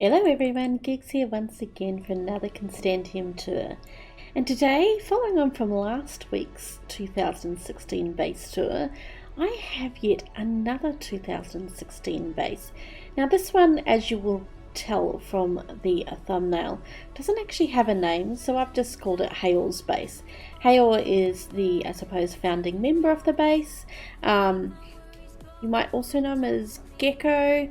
Hello everyone, Gigs here once again for another Constantiam tour. And today, following on from last week's 2016 base tour, I have yet another 2016 base. Now this one, as you will tell from the thumbnail, doesn't actually have a name, so I've just called it Hayor's base. Hayor is the, I suppose, founding member of the base. You might also know him as Gecko.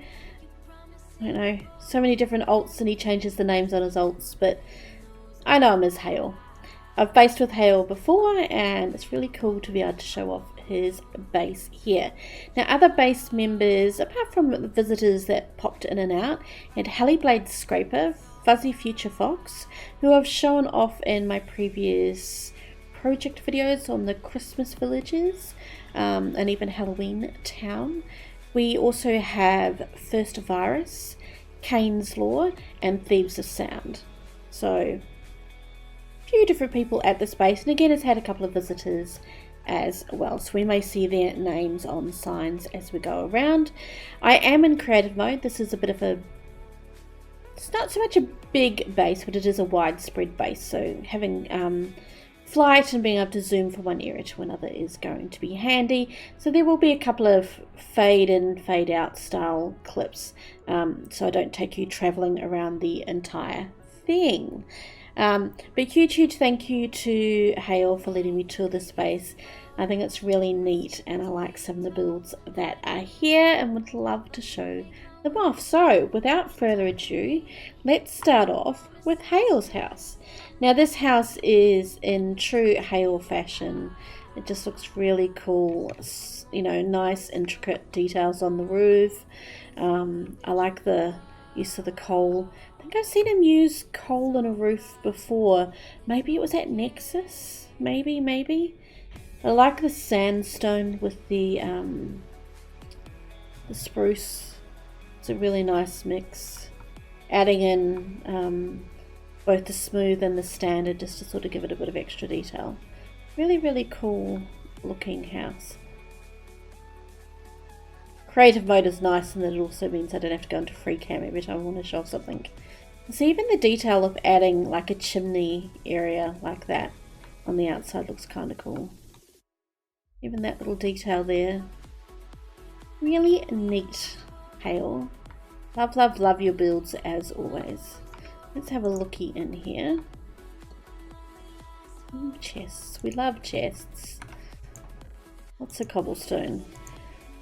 I don't know, so many different alts, and he changes the names on his alts, but I know him as Hayor. I've based with Hayor before, and it's really cool to be able to show off his base here. Now, other base members, apart from the visitors that popped in and out, had HeliBladeScraper, FutureFuzzyFox, who I've shown off in my previous project videos on the Christmas villages, and even Halloween town. We also have FirstVirus, CainesLaw, and Thebesofsound. So, a few different people at this base, and again it's had a couple of visitors as well, so we may see their names on signs as we go around. I am in creative mode. This is a bit of a, it's not so much a big base, but it is a widespread base, so having flight and being able to zoom from one area to another is going to be handy. So there will be a couple of fade in, fade out style clips, so I don't take you traveling around the entire thing. But huge thank you to Hayor for letting me tour this space. I think it's really neat, and I like some of the builds that are here and would love to show them off. So without further ado, let's start off with Hayor's house. Now this house is in true Hayor fashion. It just looks really cool, you know, nice intricate details on the roof. I like the use of the coal. I think I've seen him use coal on a roof before. Maybe it was at Nexus, maybe. I like the sandstone with the spruce. It's a really nice mix. Adding in both the smooth and the standard just to sort of give it a bit of extra detail. Really cool looking house. Creative mode is nice, and that it also means I don't have to go into free cam every time I want to show off something. So even the detail of adding like a chimney area like that on the outside looks kind of cool. Even that little detail there. Really neat, Hayor. Love your builds as always. Let's have a looky in here. Ooh, chests. We love chests. Lots of cobblestone.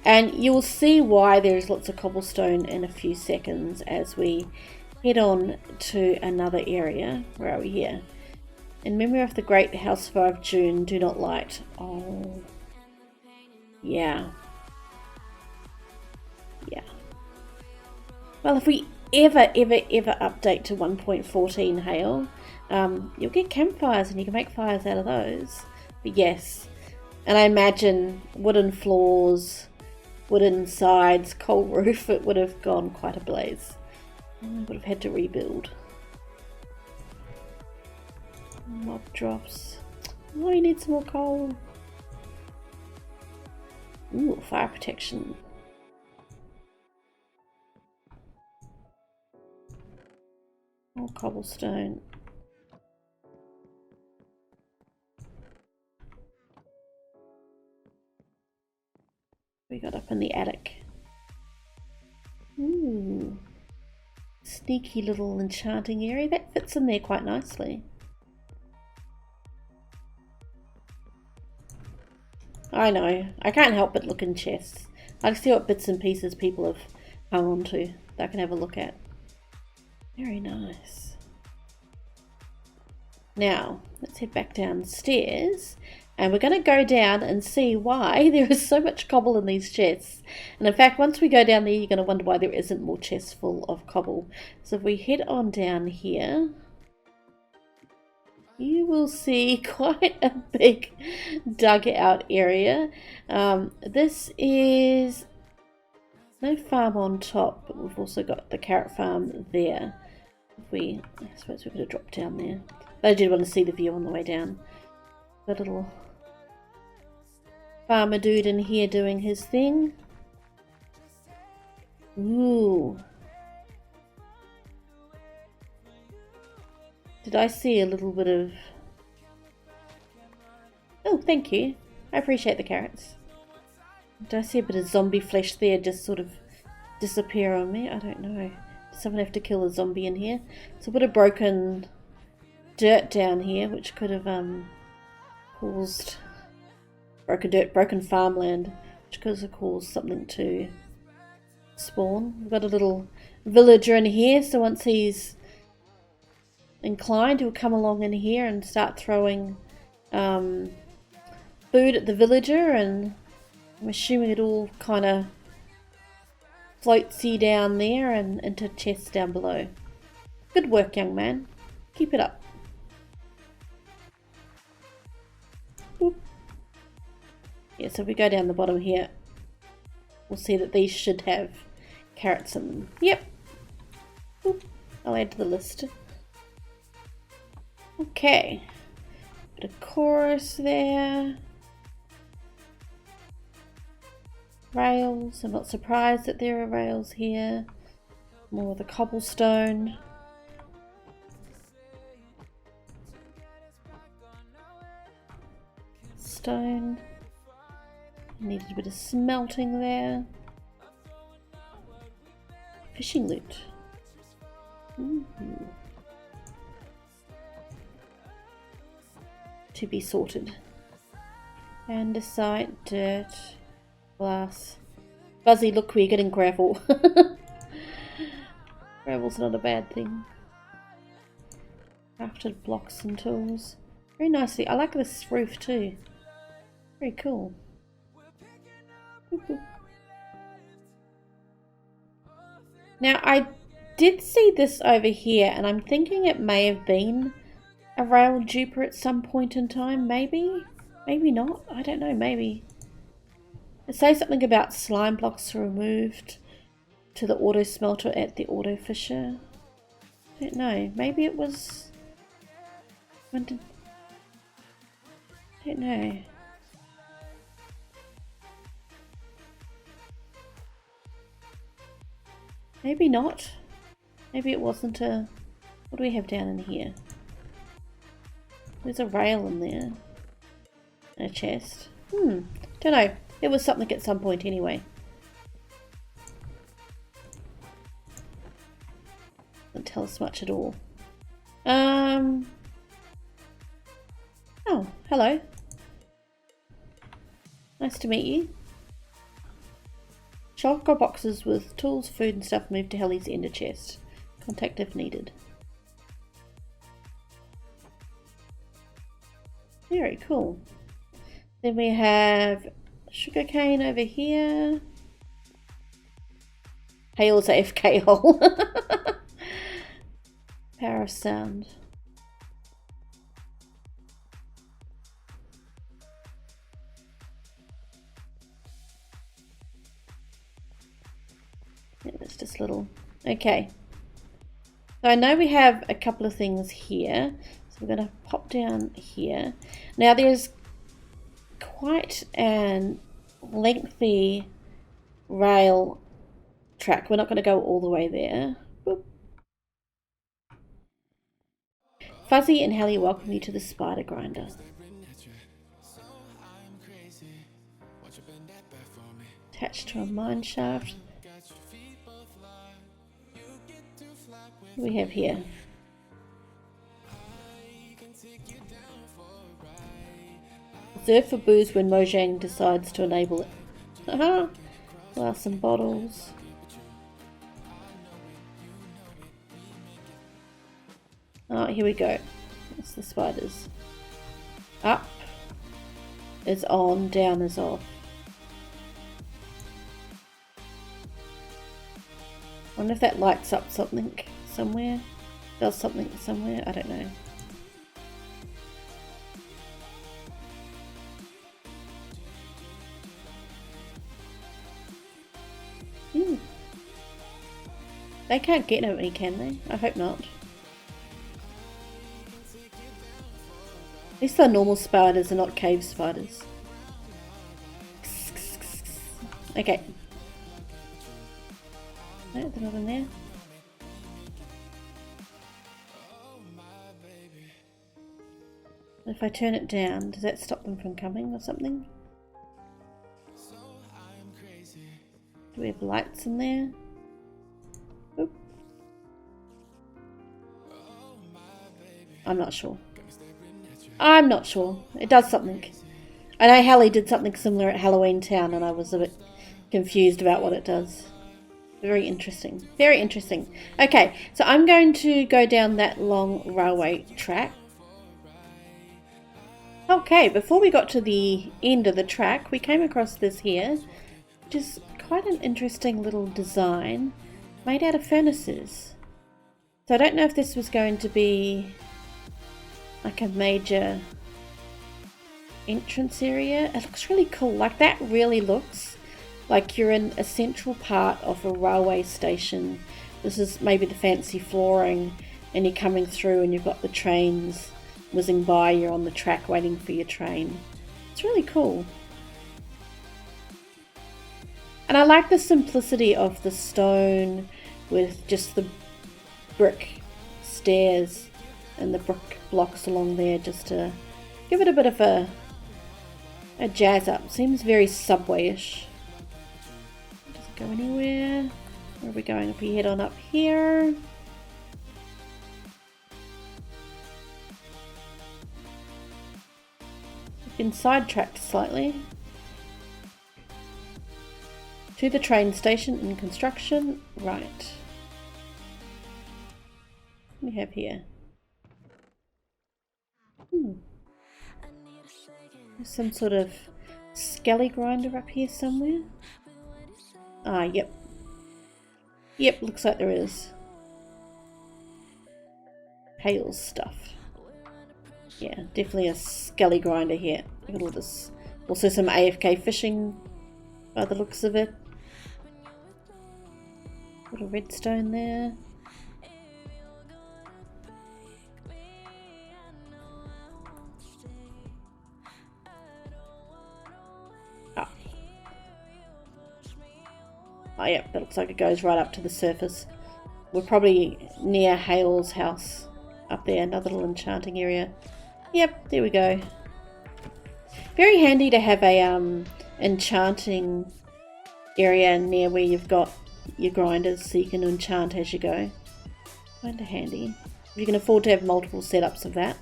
And you'll see why there's lots of cobblestone in a few seconds as we head on to another area. Where are we here? In memory of the great house fire of June, do not light. Oh, yeah. Well, if we ever update to 1.14 Hayor, you'll get campfires and you can make fires out of those. But yes, and I imagine wooden floors, wooden sides, coal roof, it would have gone quite a blaze. I would have had to rebuild. Mob drops. Oh, you need some more coal. Ooh, fire protection. More cobblestone. We got up in the attic. Ooh, sneaky little enchanting area. That fits in there quite nicely. I know, I can't help but look in chests. I can see what bits and pieces people have hung on to that I can have a look at. Very nice. Now, let's head back downstairs, and we're going to go down and see why there is so much cobble in these chests. And in fact, once we go down there, you're going to wonder why there isn't more chests full of cobble. So if we head on down here, you will see quite a big dug out area. This is no farm on top, but we've also got the carrot farm there. I suppose we could have dropped down there, but I did want to see the view on the way down. The little farmer dude in here doing his thing. Ooh, Did I see a little bit of... Oh, thank you. I appreciate the carrots. Did I see a bit of zombie flesh there just sort of disappear on me? I don't know. Does someone have to kill a zombie in here? It's a bit of broken dirt down here, which could have caused... Broken dirt, broken farmland, which could have caused something to spawn. We've got a little villager in here, so once he's inclined, he'll come along in here and start throwing food at the villager, and I'm assuming it all kind of floatsy down there and into chests down below. Good work, young man. Keep it up. Boop. Yeah, so if we go down the bottom here, we'll see that these should have carrots in them. Yep. Boop. I'll add to the list. Okay. Bit of chorus there. Rails. I'm not surprised that there are rails here. More of the cobblestone. Stone. Needed a bit of smelting there. Fishing loot. To be sorted. Andesite, dirt, glass. Fuzzy, look, we're getting gravel. Gravel's not a bad thing. Crafted blocks and tools. Very nicely. I like this roof too. Very cool. Now, I did see this over here, and I'm thinking it may have been a rail duper at some point in time. Maybe? Maybe not. I don't know. Maybe. It says something about slime blocks removed to the auto smelter at the auto fisher. I don't know. Maybe it was... When did... I don't know. Maybe not. Maybe it wasn't a... What do we have down in here? There's a rail in there. And a chest. Don't know. It was something at some point anyway. Doesn't tell us much at all. Oh, hello. Nice to meet you. Shotgun boxes with tools, food and stuff moved to Heli's ender chest. Contact if needed. Very cool. Then we have sugarcane over here. Hayors AFK hole. Power of sound. Yeah, that's just little. Okay. So I know we have a couple of things here. So we're going to pop down here. Now there's quite an lengthy rail track. We're not going to go all the way there. Boop. Fuzzy and Heli welcome you to the spider grinder. Attached to a mine shaft. What do we have here? Reserve for booze when Mojang decides to enable it. Haha! Glass and bottles. Oh, here we go. That's the spiders. Up is on, down is off. I wonder if that lights up something somewhere. Does something somewhere? I don't know. They can't get at me, can they? I hope not. At least they're normal spiders and not cave spiders. Okay. No, they're not in there. If I turn it down, does that stop them from coming or something? Do we have lights in there? Oop. I'm not sure. I'm not sure. It does something. I know Heli did something similar at Halloween Town and I was a bit confused about what it does. Very interesting. Very interesting. Okay, so I'm going to go down that long railway track. Okay, before we got to the end of the track, we came across this here, which is quite an interesting little design made out of furnaces. So I don't know if this was going to be like a major entrance area. It looks really cool. Like that really looks like you're in a central part of a railway station. This is maybe the fancy flooring and you're coming through and you've got the trains whizzing by, you're on the track waiting for your train. It's really cool. And I like the simplicity of the stone with just the brick stairs and the brick blocks along there just to give it a bit of a jazz up. Seems very subway-ish. Does it go anywhere? Where are we going if we head on up here? Been sidetracked slightly. To the train station in construction. Right. What do we have here? There's some sort of Skelly grinder up here somewhere. Ah, yep. Yep, looks like there is. Hayors stuff. Yeah, definitely a Skelly grinder here. Look at all this. Also some AFK fishing by the looks of it. Little redstone there. Ah. Oh yeah, that looks like it goes right up to the surface. We're probably near Hale's house up there, another little enchanting area. Yep, there we go. Very handy to have a enchanting area near where you've got your grinders so you can enchant as you go. Kind of handy. You can afford to have multiple setups of that.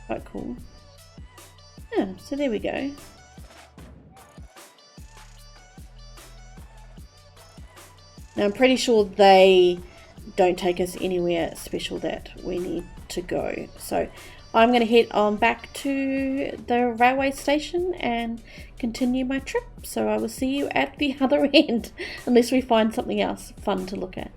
Quite cool. Yeah, so there we go. Now I'm pretty sure they don't take us anywhere special that we need to go. So I'm going to head on back to the railway station and continue my trip. So I will see you at the other end, unless we find something else fun to look at.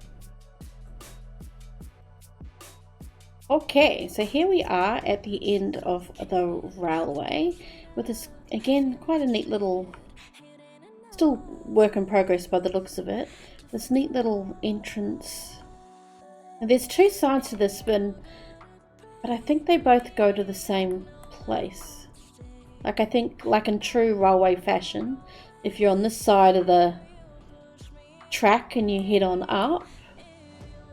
Okay, so here we are at the end of the railway with this, again, quite a neat little, still work in progress by the looks of it, this neat little entrance. And there's two sides to this, but I think they both go to the same place. Like I think, like in true railway fashion, if you're on this side of the track and you head on up,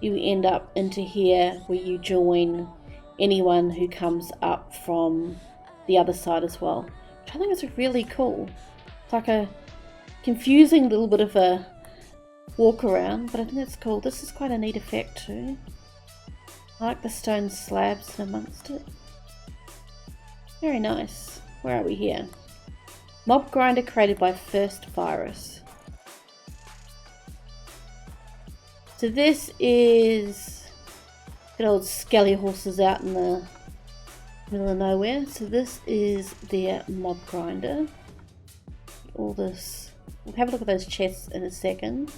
you end up into here where you join anyone who comes up from the other side as well. Which I think is really cool. It's like a confusing little bit of a walk around, but I think it's cool. This is quite a neat effect too. I like the stone slabs amongst it. Very nice. Where are we here? Mob grinder created by FirstVirus. So this is good old Skelly Horses out in the middle of nowhere. So this is their mob grinder. All this. We'll have a look at those chests in a second.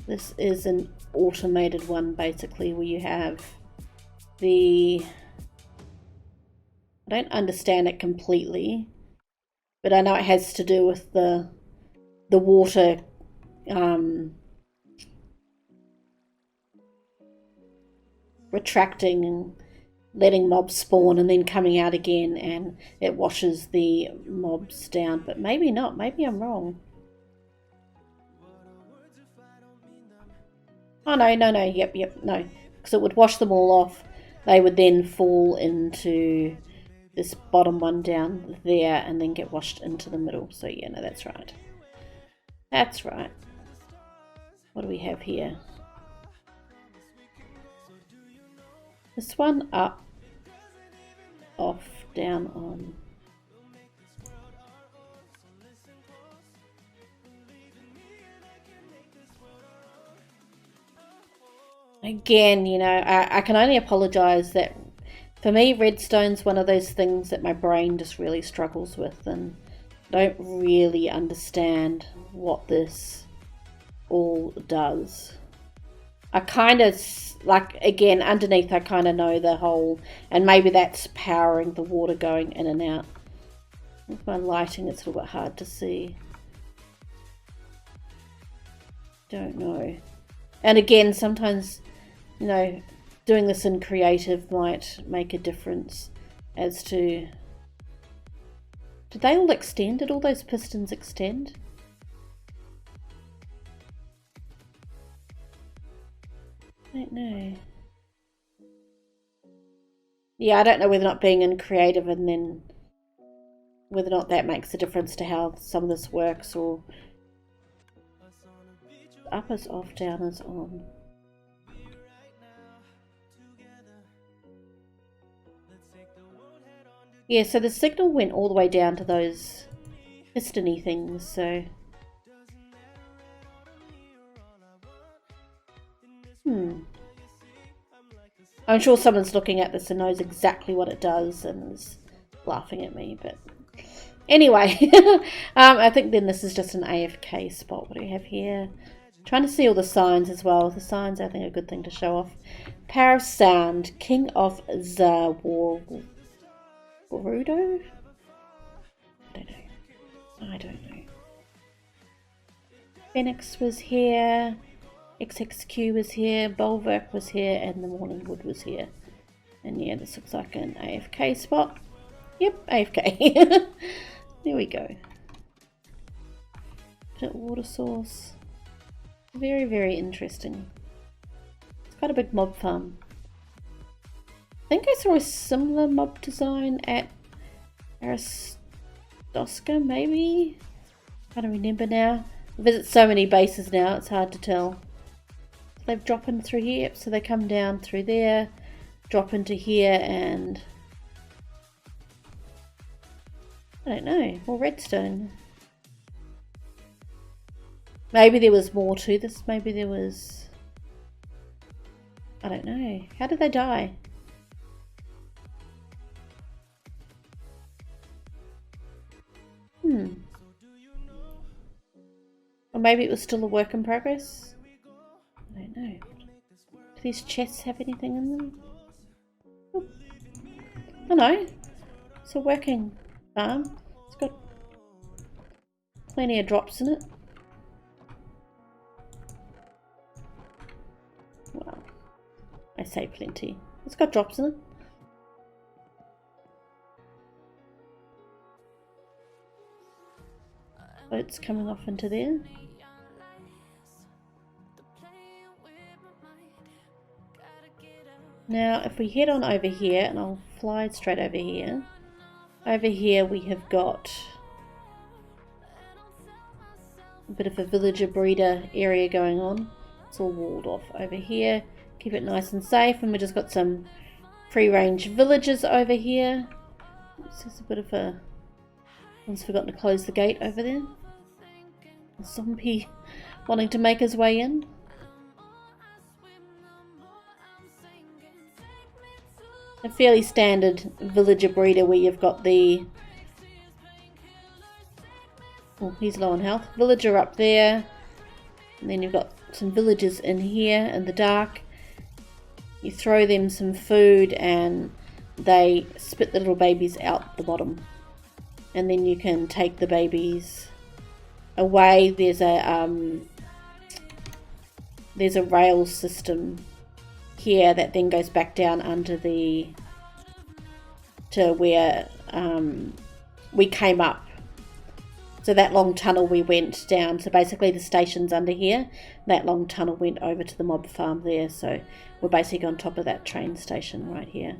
This is an automated one basically where you have the, I don't understand it completely, but I know it has to do with the water retracting and letting mobs spawn and then coming out again, and it washes the mobs down. But maybe not, maybe I'm wrong. Oh no, yep, no, because it would wash them all off they would then fall into this bottom one down there and then get washed into the middle. So yeah, no, that's right. That's right. What do we have here? This one up, off, down, on. Again, you know, I can only apologise that for me, redstone's one of those things that my brain just really struggles with, and I don't really understand what this all does. I kind of, like, again, underneath I kind of know the whole, and maybe that's powering the water going in and out. With my lighting, it's a little bit hard to see. Don't know. And again, sometimes, you know, doing this in creative might make a difference as to... Did they all extend? Did all those pistons extend? I don't know. Yeah, I don't know whether or not being in creative and then whether or not that makes a difference to how some of this works, or up is off, down is on. Yeah, so the signal went all the way down to those pistony things, so... I'm sure someone's looking at this and knows exactly what it does and is laughing at me, but... Anyway, I think then this is just an AFK spot. What do we have here? Trying to see all the signs as well. The signs, I think, are a good thing to show off. Power of Sound, King of Zawarudo? I don't know. Phoenix was here. XXQ was here. Bulwark was here. And the Morningwood was here. And yeah, this looks like an AFK spot. Yep, AFK. There we go. Water source. Very, very interesting. It's quite a big mob farm. I think I saw a similar mob design at Aristosca, maybe? I don't remember now. I visit so many bases now, it's hard to tell. They've dropped in through here, yep, so they come down through there, drop into here, and I don't know, more redstone. Maybe there was more to this, maybe there was... I don't know. How did they die? Or maybe it was still a work in progress? I don't know. Do these chests have anything in them? Oh no. It's a working farm. It's got plenty of drops in it. Well, I say plenty. It's got drops in it. Boats coming off into there. Now if we head on over here, and I'll fly straight over here. Over here we have got a bit of a villager breeder area going on. It's all walled off over here. Keep it nice and safe, and we just got some free-range villagers over here. This is a bit of a... One's forgotten to close the gate over there. A zombie wanting to make his way in. A fairly standard villager breeder where you've got the... Oh, he's low on health. Villager up there. And then you've got some villagers in here in the dark. You throw them some food and they spit the little babies out the bottom. And then you can take the babies away. There's a rail system here that then goes back down under the to where we came up So that long tunnel we went down, so basically the station's under here, that long tunnel went over to the mob farm there, so we're basically on top of that train station right here.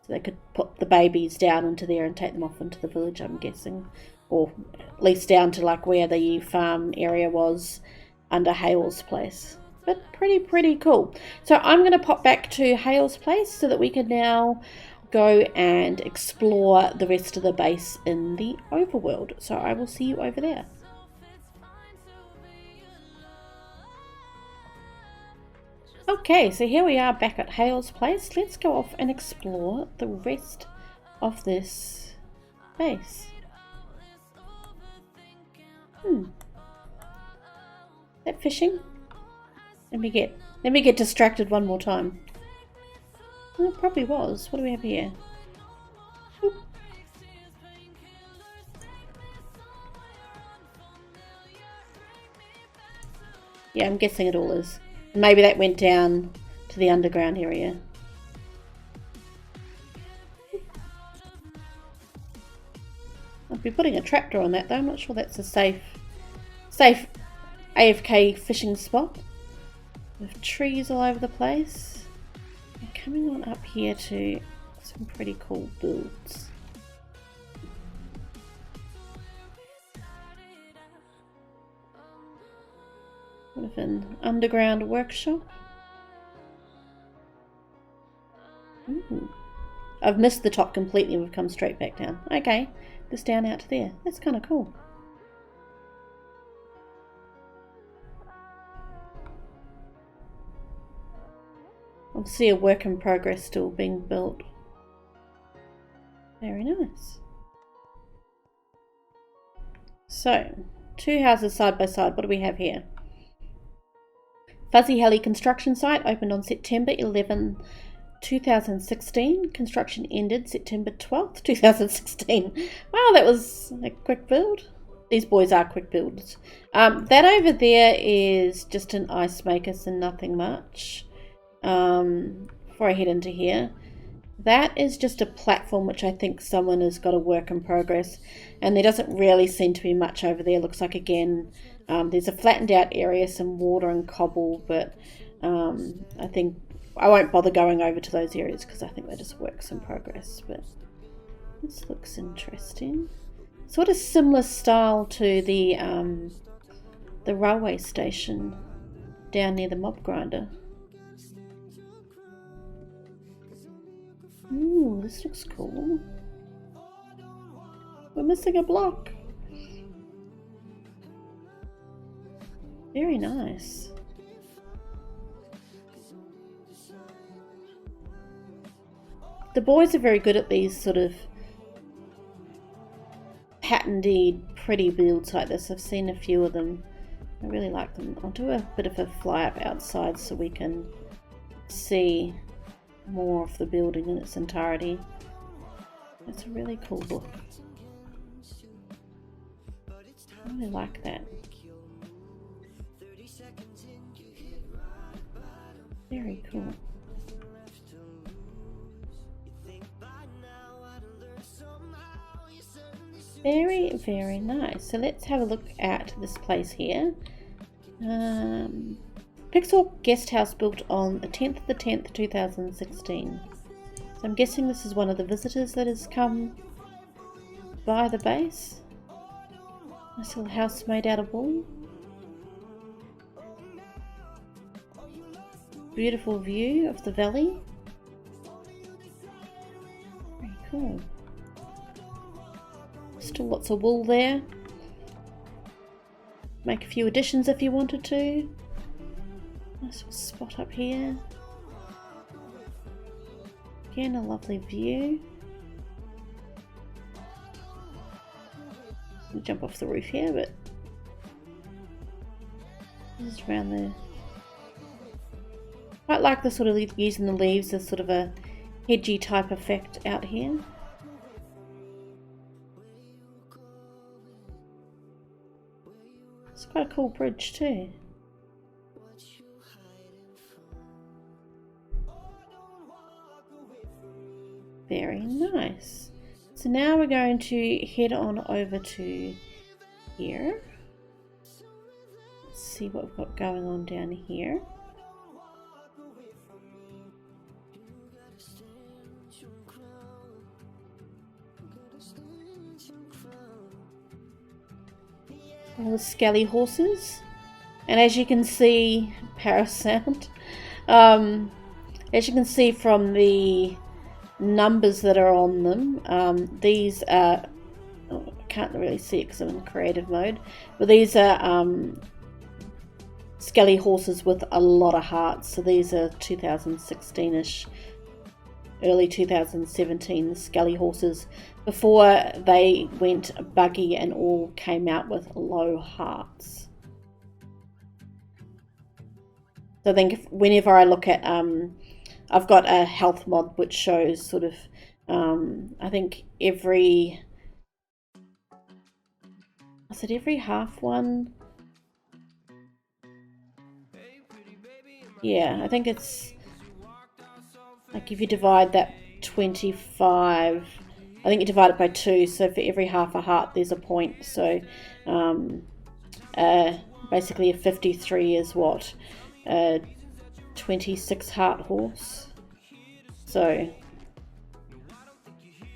So they could put the babies down into there and take them off into the village, I'm guessing, or at least down to like where the farm area was under Hayors' place. But pretty cool. So I'm going to pop back to Hayors' place so that we can now go and explore the rest of the base in the overworld. So I will see you over there. Okay, so here we are back at Hayors' place. Let's go off and explore the rest of this base. Is that fishing? Let me get distracted one more time. Well, it probably was. What do we have here? Oop. Yeah, I'm guessing it all is. Maybe that went down to the underground area. I'll be putting a trapdoor on that though. I'm not sure that's a safe AFK fishing spot. With trees all over the place. And coming on up here to some pretty cool builds. Sort of an underground workshop. Ooh. I've missed the top completely and we've come straight back down. Okay, just down out to there. That's kind of cool. Obviously a work in progress still being built. Very nice. So, two houses side by side. What do we have here? Fuzzy Heli construction site opened on September 11, 2016. Construction ended September 12th, 2016. Wow, that was a quick build. These boys are quick builds. That over there is just an ice maker, so nothing much. Before I head into here, that is just a platform which I think someone has got a work in progress, and there doesn't really seem to be much over there. Looks like again there's a flattened out area, some water and cobble, but I think I won't bother going over to those areas because I think they're just works in progress. But this looks interesting, sort of similar style to the railway station down near the mob grinder. Ooh, this looks cool. We're missing a block. Very nice. The boys are very good at these sort of patterned, pretty builds like this. I've seen a few of them. I really like them. I'll do a bit of a fly up outside so we can see more of the building in its entirety. It's a really cool look. I really like that. Very cool. Very nice. So let's have a look at this place here. Pixel guest house built on the 10th of the 10th, 2016. So I'm guessing this is one of the visitors that has come by the base. Nice little house made out of wool. Beautiful view of the valley. Very cool. Still lots of wool there. Make a few additions if you wanted to. Nice little spot up here. Again, a lovely view. I'll jump off the roof here, but this is around there. Quite like the sort of using the leaves as sort of a hedgy type effect out here. It's quite a cool bridge too. Very nice. So now we're going to head on over to here. Let's see what we've got going on down here. All the Skelly Horses, and as you can see, Parasound. As you can see from the numbers that are on them, these are, I can't really see it because I'm in creative mode, but these are Skelly Horses with a lot of hearts. So these are 2016-ish, early 2017 Skelly Horses, before they went buggy and all came out with low hearts. So I think whenever I look at, I've got a health mod which shows sort of, I think every half one? Yeah, I think it's, like if you divide that 25, I think you divide it by 2, so for every half a heart there's a point. So basically a 53 is what? 26 heart horse. So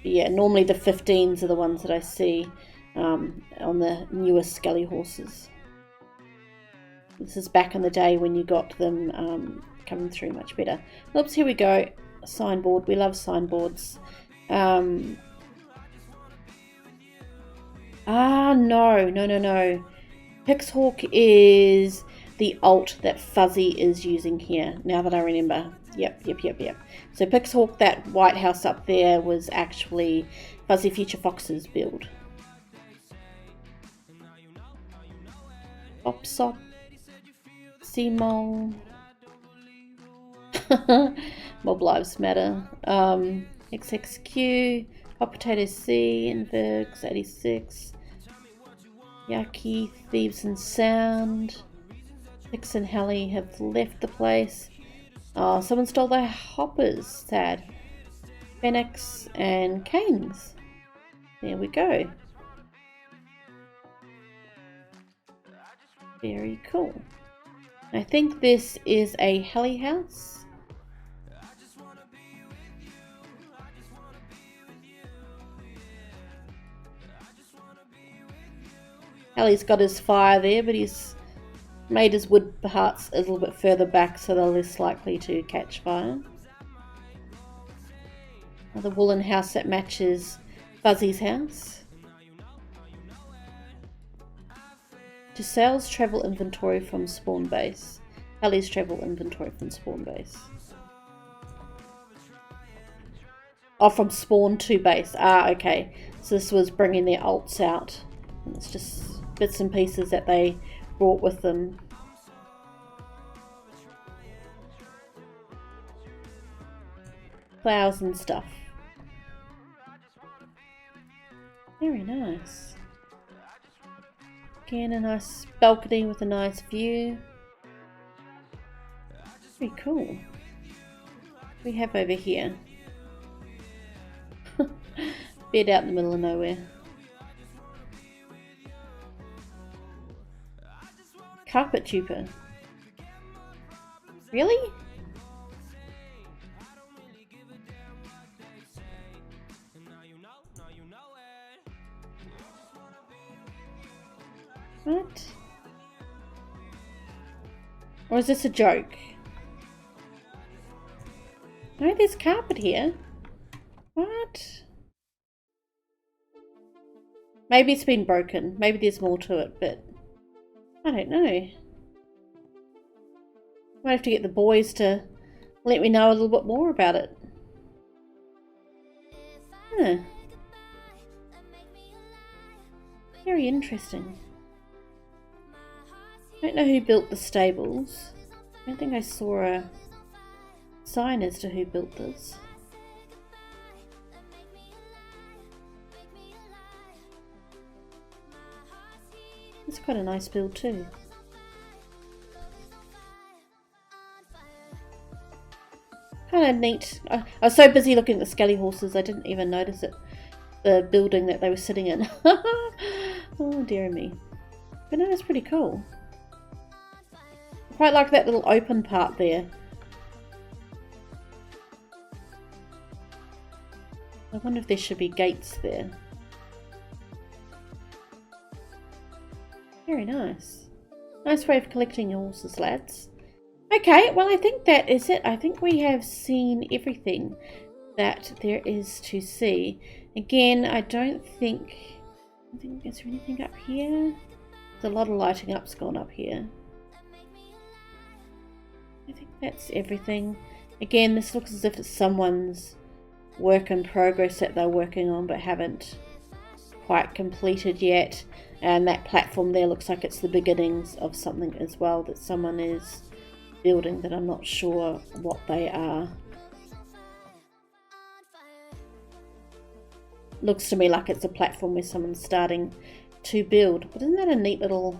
yeah, normally the 15s are the ones that I see on the newest Skelly Horses. This is back in the day when you got them coming through much better. Oops, here we go. Signboard. We love signboards. No. Pixhawk is the alt that Fuzzy is using here, now that I remember. Yep. So Pixhawk, that White House up there, was actually Fuzzy FutureFox's build. Opsop, Seamol, Mob Lives Matter, XXQ, Hot Potato C, Invergs 86, Yaki, Thebesofsound, Hicks and Heli have left the place. Oh, someone stole their hoppers, sad. Phoenix and Caines. There we go. Very cool. I think this is a Heli House. Heli's got his fire there, but he's made his wood hearts a little bit further back so they're less likely to catch fire. Another woolen house that matches Fuzzy's house. To sales travel inventory from spawn base. Heli's travel inventory from spawn base. Oh, from spawn to base. Ah, okay. So this was bringing their alts out. And it's just bits and pieces that they brought with them. Flowers and stuff. Very nice. Again, a nice balcony with a nice view. Very cool. What do we have over here? Bed out in the middle of nowhere. Carpet tuber. Really? What? Or is this a joke? No, there's carpet here. What? Maybe it's been broken. Maybe there's more to it, but I don't know. Might have to get the boys to let me know a little bit more about it. Huh. Very interesting. I don't know who built the stables. I don't think I saw a sign as to who built this. It's quite a nice build too. Kind of neat. I was so busy looking at the Skelly Horses I didn't even notice it. The building that they were sitting in. Oh dear me. But no, that's pretty cool. I quite like that little open part there. I wonder if there should be gates there. Very nice. Nice way of collecting your horses, lads. Okay, well I think that is it. I think we have seen everything that there is to see. Again, I don't think is there anything up here? There's a lot of lighting up's gone up here. I think that's everything. Again, this looks as if it's someone's work in progress that they're working on but haven't quite completed yet. And that platform there looks like it's the beginnings of something as well that someone is building, that I'm not sure what they are. Looks to me like it's a platform where someone's starting to build. But isn't that a neat little...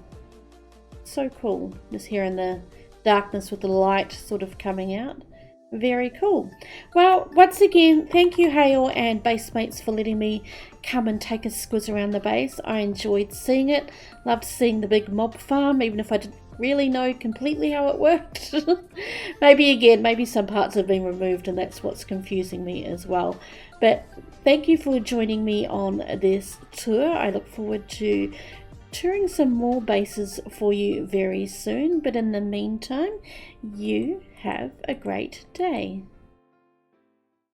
So cool. Just here in the darkness with the light sort of coming out. Very cool. Well, once again, thank you Hayor and Basemates for letting me come and take a squiz around the base. I enjoyed seeing it. Loved seeing the big mob farm, even if I didn't really know completely how it worked. maybe some parts have been removed and that's what's confusing me as well. But thank you for joining me on this tour. I look forward to touring some more bases for you very soon, but in the meantime, you have a great day.